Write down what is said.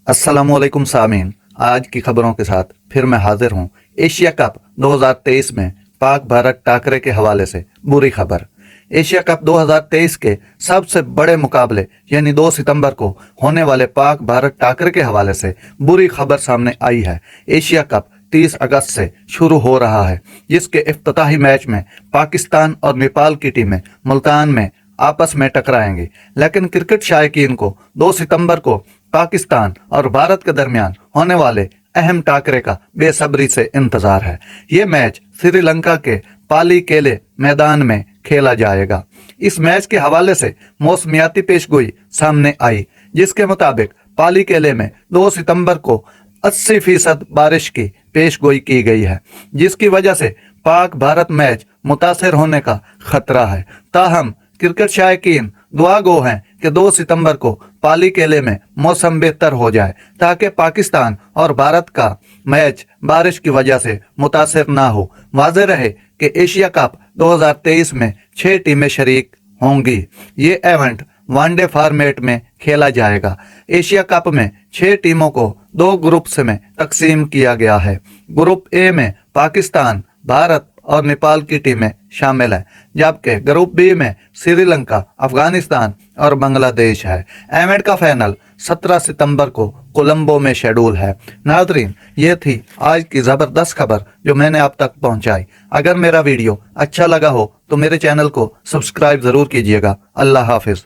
अस्सलामुअलैकुम सामीन। आज की खबरों के साथ फिर मैं हाजिर हूँ। एशिया कप 2023 में पाक भारत टाकरे के हवाले से बुरी खबर। एशिया कप 2023 के सबसे बड़े मुकाबले यानी 2 सितंबर को होने वाले पाक भारत टाकरे के हवाले से बुरी खबर सामने आई है। एशिया कप 30 अगस्त से शुरू हो रहा है, जिसके इफ्तिताही मैच में पाकिस्तान और नेपाल की टीमें मुल्तान में आपस में टकराएंगी। लेकिन क्रिकेट शायकीन को 2 सितंबर को पाकिस्तान और भारत के दरमियान होने वाले अहम टाकरे का बेसब्री से इंतजार है। ये मैच श्रीलंका के पाली केले मैदान में खेला जाएगा। इस मैच के हवाले से मौसमियाती पेशगोई सामने आई, जिसके मुताबिक पाली केले में 2 सितंबर को 80% बारिश की पेशगोई की गई है, जिसकी वजह से पाक भारत मैच मुतासर होने का खतरा है। ताहम क्रिकेट शायकीन दुआ गो हैं कि 2 सितंबर को पाली केले में मौसम बेहतर हो जाए, ताकि पाकिस्तान और भारत का मैच बारिश की वजह से मुतासर ना हो। वाज़ेह रहे कि एशिया कप 2023 में 6 टीमें शरीक होंगी। ये इवेंट वनडे फॉर्मेट में खेला जाएगा। एशिया कप में 6 टीमों को 2 ग्रुप्स में तकसीम किया गया है। ग्रुप ए में पाकिस्तान, भारत और नेपाल की टीमें शामिल हैं, जबकि ग्रुप बी में श्रीलंका, अफगानिस्तान और बांग्लादेश है। इवेंट का फाइनल 17 सितंबर को कोलंबो में शेड्यूल है। नाज़रीन, ये थी आज की ज़बरदस्त खबर जो मैंने आप तक पहुंचाई। अगर मेरा वीडियो अच्छा लगा हो तो मेरे चैनल को सब्सक्राइब ज़रूर कीजिएगा। अल्लाह हाफिज़।